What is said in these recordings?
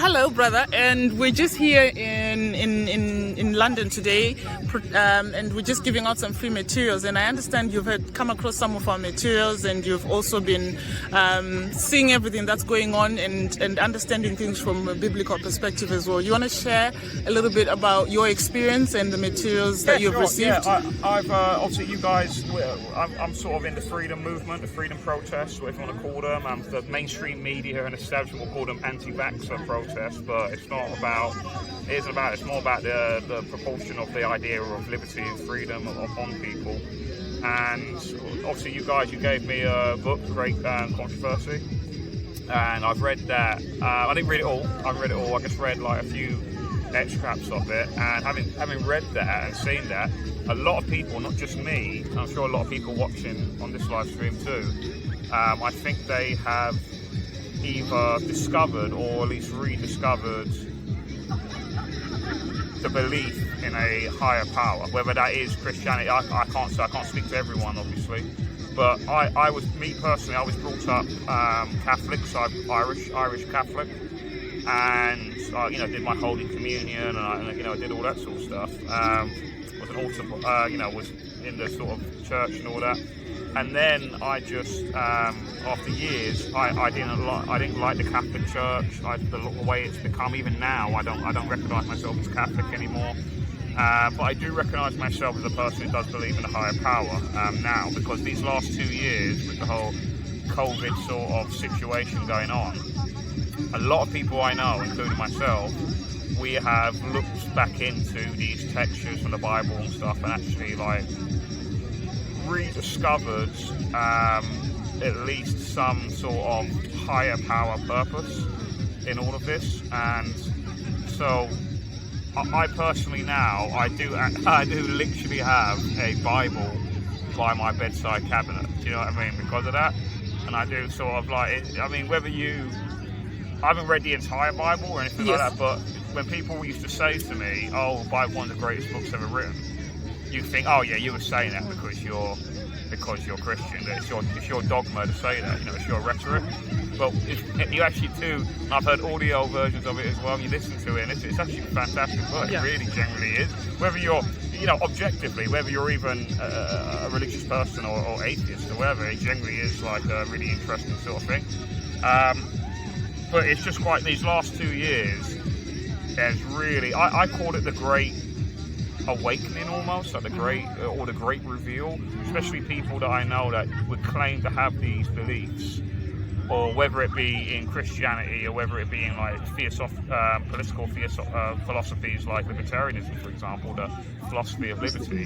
Hello, brother, and we're just here in London today, and we're just giving out some free materials. And I understand you've come across some of our materials, and you've also been seeing everything that's going on and understanding things from a biblical perspective as well. You want to share a little bit about your experience and the materials that you've received? Yeah, I've obviously you guys. I'm sort of in the freedom movement, the freedom protests, whatever you want to call them. The mainstream media and establishment will call them anti-vaxxer protests, but it's not about. It isn't about. It's more about the proportion of the idea of liberty and freedom upon people. And obviously, you gave me a book, Great Controversy, and I've read that. I didn't read it all. I just read like a few extracts of it, and having read that and seen that, a lot of people, not just me, I'm sure a lot of people watching on this live stream too, I think they have either discovered or at least rediscovered the belief in a higher power, whether that is Christianity. I can't speak to everyone, obviously, but I was brought up Catholic, so I'm Irish Catholic, and did my Holy Communion, and I did all that sort of stuff. Was an altar, was in the sort of church and all that. And then I just, after years, I didn't like the Catholic Church. The way it's become, even now, I don't recognise myself as Catholic anymore. But I do recognise myself as a person who does believe in a higher power now, because these last 2 years, with the whole COVID sort of situation going on, a lot of people I know, including myself, we have looked back into these textures from the Bible and stuff, and actually rediscovered at least some sort of higher power purpose in all of this. And so I personally now, I do literally have a Bible by my bedside cabinet. Do you know what I mean? Because of that. And I do sort of I haven't read the entire Bible or anything like that, but when people used to say to me, "Oh, the Bible, one of the greatest books ever written," you think, "Oh yeah, you were saying that because you're Christian. It's your dogma to say that. It's your rhetoric." But you actually do. And I've heard audio versions of it as well. You listen to it, and it's actually a fantastic book. Yeah. It really, generally is. Whether you're, objectively, whether you're even a religious person or atheist or whatever, it generally is like a really interesting sort of thing. But it's just quite, these last 2 years, there's really, I call it the Great Awakening almost, like the Great Reveal, especially people that I know that would claim to have these beliefs, or whether it be in Christianity or whether it be in like political philosophies like libertarianism, for example, the philosophy of liberty.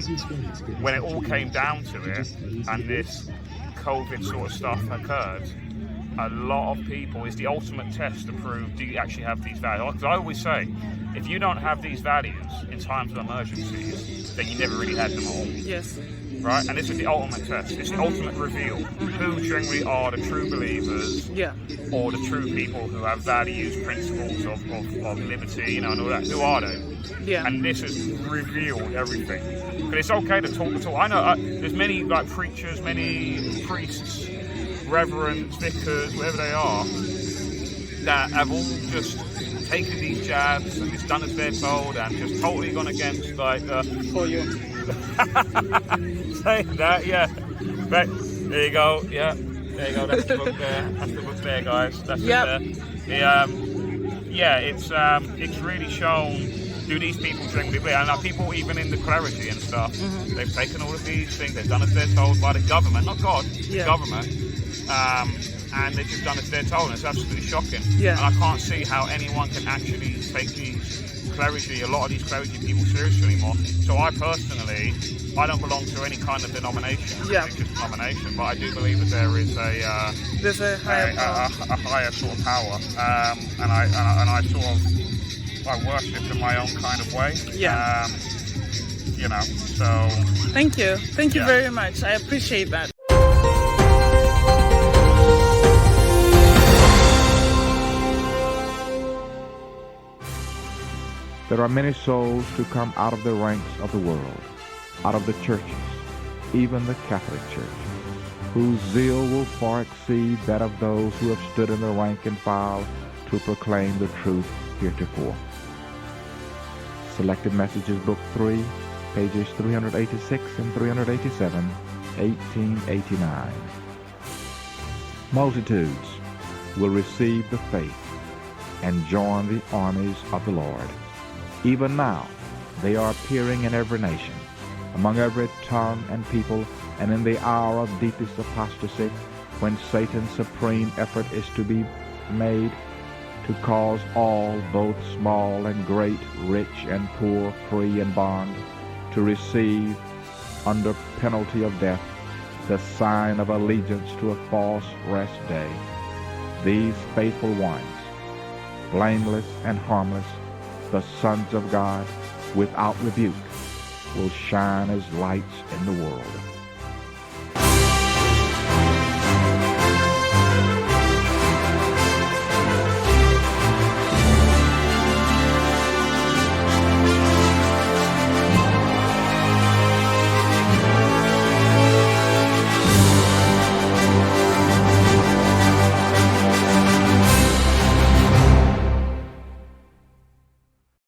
When it all came down to it, and this COVID sort of stuff occurred, a lot of people, is the ultimate test to prove, do you actually have these values? Because I always say, if you don't have these values in times of emergencies, then you never really had them all. Yes. Right? And this is the ultimate test. It's the ultimate reveal. Who generally are the true believers, or the true people who have values, principles of liberty, and all that. Who are they? Yeah. And this has revealed everything. But it's okay to talk the talk. I know there's many preachers, many priests, reverends, vicars, whatever they are, that have all just taken these jabs and just done as they're told and just totally gone against for you. Saying that, yeah. But there you go, yeah. There you go, that's the book there. That's the book there, guys. That's it there. It's really shown. Do these people generally believe? And people even in the clergy and stuff, they've taken all of these things, they've done as they're told by the government, not God, the government. And they've just done as they're told, and it's absolutely shocking. Yeah. And I can't see how anyone can actually take these clergy, a lot of these clergy people, seriously anymore. So I personally, I don't belong to any kind of denomination, religious denomination, but I do believe that there is there's a higher power. A higher sort of power, and I sort of, I worship in my own kind of way. Yeah. So. Thank you very much. I appreciate that. There are many souls to come out of the ranks of the world, out of the churches, even the Catholic Church, whose zeal will far exceed that of those who have stood in the rank and file to proclaim the truth heretofore. Selected Messages, Book 3, pages 386 and 387, 1889. Multitudes will receive the faith and join the armies of the Lord. Even now they are appearing in every nation, among every tongue and people, and in the hour of deepest apostasy, when Satan's supreme effort is to be made to cause all, both small and great, rich and poor, free and bond, to receive, under penalty of death, the sign of allegiance to a false rest day. These faithful ones, blameless and harmless, the sons of God, without rebuke, will shine as lights in the world.